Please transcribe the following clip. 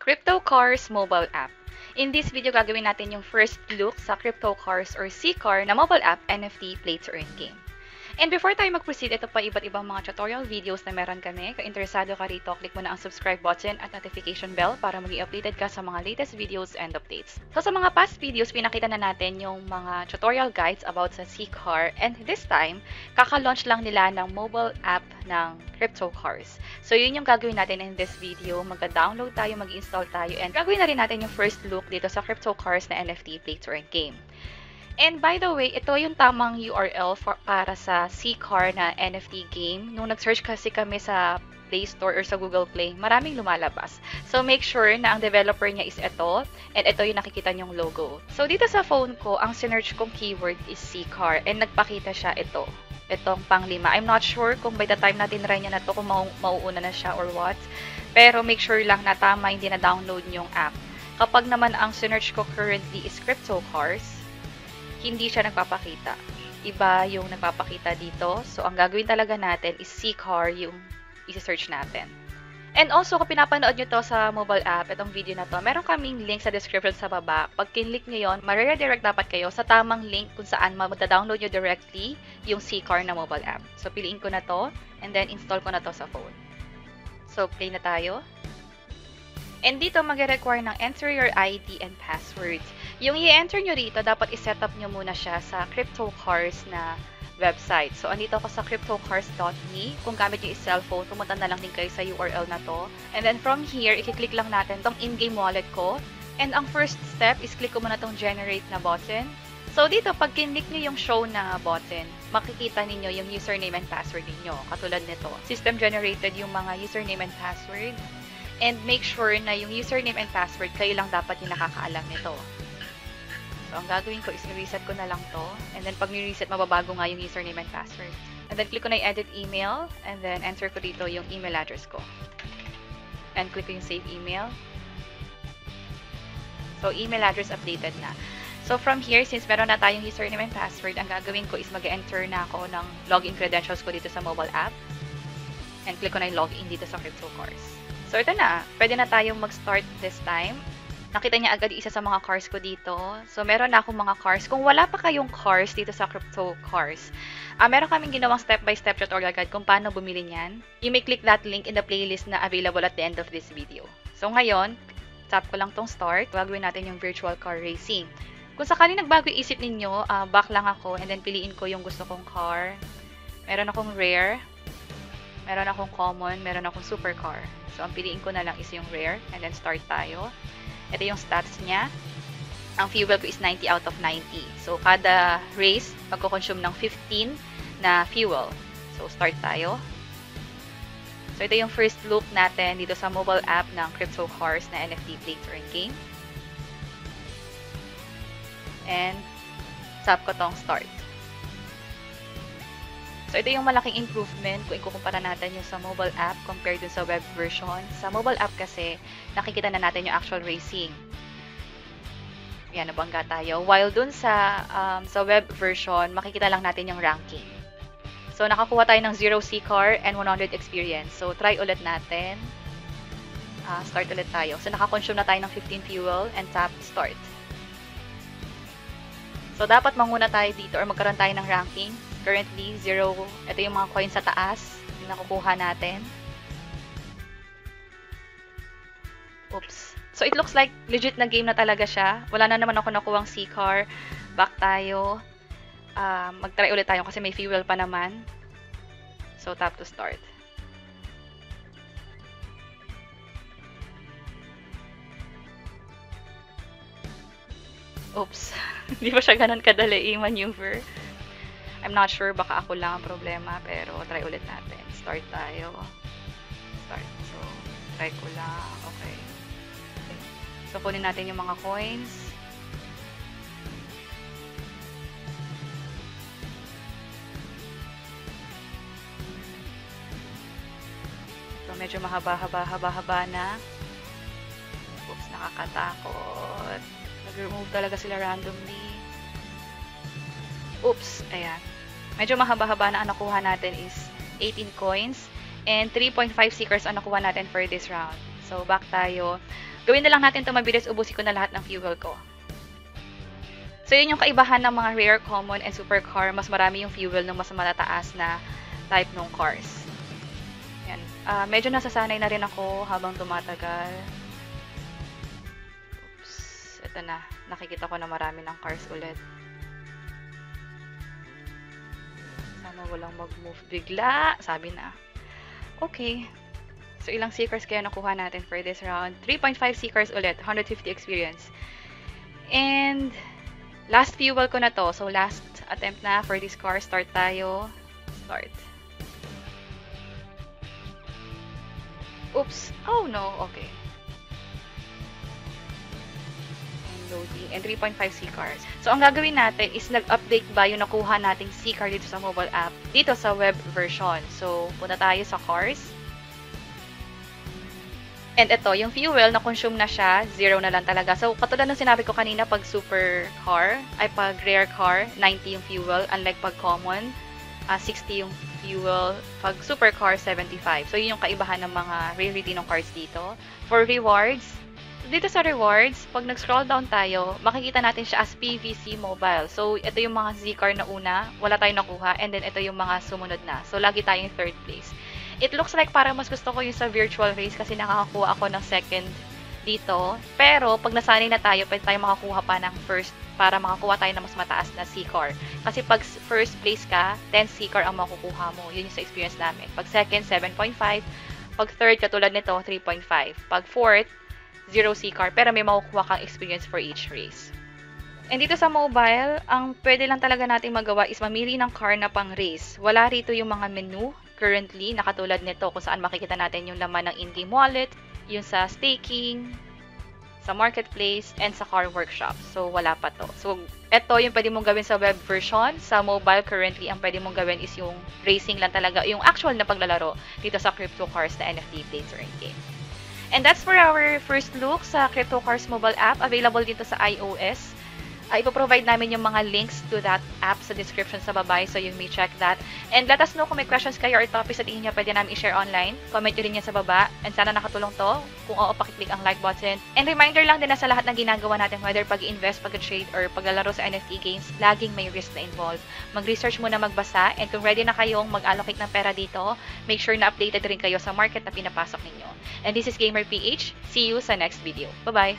CryptoCars mobile app. In this video, gagawin natin yung first look sa CryptoCars or CCAR na mobile app NFT play to earn game. And before tayo mag-proceed, ito pa iba't ibang mga tutorial videos na meron kami. Kung interesado ka rito, click mo na ang subscribe button at notification bell para maging updated ka sa mga latest videos and updates. So sa mga past videos, pinakita na natin yung mga tutorial guides about sa CCAR, and this time, kaka-launch lang nila ng mobile app ng CryptoCars. So yun yung gagawin natin in this video. Magka-download tayo, mag-install tayo, and gagawin na rin natin yung first look dito sa CryptoCars na NFT play to earn game. And by the way, ito yung tamang URL para sa CCAR na NFT game. Nung nag-search kasi kami sa Play Store or sa Google Play, maraming lumalabas. So make sure na ang developer niya is ito, and ito yung nakikita niyong logo. So dito sa phone ko, ang sinearch kong keyword is CCAR, and nagpakita siya ito. Itong pang-5. I'm not sure kung by the time natin try niya na to kung mauuna na siya or what. Pero make sure lang na tama, hindi na download yung app. Kapag naman ang sinearch ko currently is CryptoCars, hindi siya nagpapakita. Iba yung nagpapakita dito. So, ang gagawin talaga natin is CCAR yung isi-search natin. And also, kung pinapanood nyo to sa mobile app, itong video na to, meron kaming link sa description sa baba. Pag kinlik nyo yun, mariredirect dapat kayo sa tamang link kung saan magda-download nyo directly yung CCAR na mobile app. So, piliin ko na to, and then install ko na to sa phone. So, play na tayo. And dito, mag-require ng enter your ID and passwords. Yung i-enter nyo rito, dapat i-set up nyo muna siya sa CryptoCars na website. So, andito ako sa cryptocars.me. Kung gamit nyo is-cellphone, pumunta na lang din kayo sa URL na to. And then from here, i-click lang natin tong in-game wallet ko. And ang first step is click ko muna tong generate na button. So, dito, pag kinlik nyo yung show na button, makikita ninyo yung username and password ninyo. Katulad nito. System generated yung mga username and password. And make sure na yung username and password, kayo lang dapat yung nakakaalam nito. So, ang gagawin ko is i-reset ko na lang to. And then, pag ni-reset, mababago nga yung username and password. And then, click ko na yung edit email. And then, enter ko dito yung email address ko. And click ko yung save email. So, email address updated na. So, from here, since meron na tayong username and password, ang gagawin ko is mag-enter na ako ng login credentials ko dito sa mobile app. And click ko na yung login dito sa CryptoCars. So, ito na. Pwede na tayong mag-start this time. Nakita niya agad isa sa mga cars ko dito. So, meron na akong mga cars. Kung wala pa kayong cars dito sa CryptoCars, meron kaming ginawang step-by-step tutorial guide kung paano bumili niyan. You may click that link in the playlist na available at the end of this video. So, ngayon, tap ko lang tong start. Gagawin natin yung virtual car racing. Kung sakali nagbago yung isip ninyo, back lang ako and then piliin ko yung gusto kong car. Meron akong rare. Meron akong common. Meron akong supercar. So, ang piliin ko na lang is yung rare. And then, start tayo. Ito yung stats niya. Ang fuel ko is 90 out of 90. So, kada race, magko-consume ng 15 na fuel. So, start tayo. So, ito yung first look natin dito sa mobile app ng CryptoCars na NFT play to earn game. And, tap ko tong start. So, ito yung malaking improvement kung ikukumpara natin yung sa mobile app compared dun sa web version. Sa mobile app kasi, nakikita na natin yung actual racing. Yan, nabangga tayo. While dun sa web version, makikita lang natin yung ranking. So, nakakuha tayo ng 0 CCAR and 100 experience. So, try ulit natin. Start ulit tayo. So, nakakonsume na tayo ng 15 fuel and tap start. So, dapat manguna tayo dito or magkaroon tayo ng ranking. Currently, 0. Ito yung mga coins sa taas. Yung nakukuha natin. Oops. So, it looks like legit na game na talaga siya. Wala na naman ako nakuwang CCAR. Back tayo. Mag-try ulit tayo kasi may fuel pa naman. So, tap to start. Oops. Hindi pa siya ganun kadali i-maneuver. I'm not sure, baka ako lang ang problema, pero try ulit natin. Start tayo. Start. So, try ko lang. Okay. So, kunin natin yung mga coins. So, medyo mahaba na. Oops, nakakatakot. Nag-remove talaga sila randomly. Oops, ayan. Medyo mahaba-haba na ang nakuha natin is 18 coins and 3.5 seekers ang nakuha natin for this round. So, back tayo. Gawin na lang natin ito mabilis, ubusin ko na lahat ng fuel ko. So, yun yung kaibahan ng mga rare, common, and supercar. Mas marami yung fuel ng mas matataas na type ng cars. Yan. Medyo nasasanay na rin ako habang tumatagal. Oops. Ito na. Nakikita ko na marami ng cars ulit. Sana walang mag-move bigla. Sabi na. Okay. So, ilang seekers kaya nakuha natin for this round? 3.5 seekers ulit. 150 experience. And last fuel ko na to. So, last attempt na for this car. Start tayo. Start. Oops. Oh, no. Okay. And loading. And 3.5 C-cars. So, ang gagawin natin is nag-update ba yung nakuha nating C-car dito sa mobile app dito sa web version. So, punta tayo sa cars. And ito, yung fuel, na-consume na siya, 0 na lang talaga. So, katulad ng sinabi ko kanina, pag super car, ay pag rare car, 90 yung fuel. Unlike pag common, 60 yung fuel. Pag super car, 75. So, yun yung kaibahan ng mga rarity ng cars dito. For rewards, dito sa rewards, pag nag-scroll down tayo, makikita natin siya as PVC Mobile. So, ito yung mga Z-car na una, wala tayong nakuha. And then, ito yung mga sumunod na. So, lagi tayong third place. It looks like parang mas gusto ko yung sa virtual race kasi nakakakuha ako ng second dito. Pero, pag nasanay na tayo, pwede tayo makakuha pa ng first para makakuha tayo ng mas mataas na C-car. Kasi pag first place ka, 10 C-car ang makukuha mo. Yun yung sa experience namin. Pag second, 7.5. Pag third, katulad nito, 3.5. Pag fourth, 0 C-car. Pero may makukuha kang experience for each race. And dito sa mobile, ang pwede lang talaga natin magawa is mamili ng car na pang race. Wala rito yung mga menu currently na katulad nito kung saan makikita natin yung laman ng in-game wallet, yung sa staking, sa marketplace, and sa car workshop. So, wala pa to. So, ito yung pwede mong gawin sa web version. Sa mobile, currently, ang pwede mong gawin is yung racing lang talaga, yung actual na paglalaro dito sa Crypto Cars na NFT plates or in-game. And that's for our first look sa Crypto Cars mobile app. Available dito sa iOS. Ipoprovide namin yung mga links to that app sa description sa baba, so you may check that. And let us know kung may questions kayo or topics na tingin nyo pwede namin i-share online. Comment nyo rin yan sa baba. And sana nakatulong to. Kung oo, pakiclick ang like button. And reminder lang din na sa lahat ng ginagawa natin, whether pag-invest, pag-trade, or paglalaro sa NFT games, laging may risk na involved. Mag-research muna, magbasa. And kung ready na kayong mag-allocate ng pera dito, make sure na updated rin kayo sa market na pinapasok ninyo. And this is Gamer PH. See you sa next video. Bye-bye!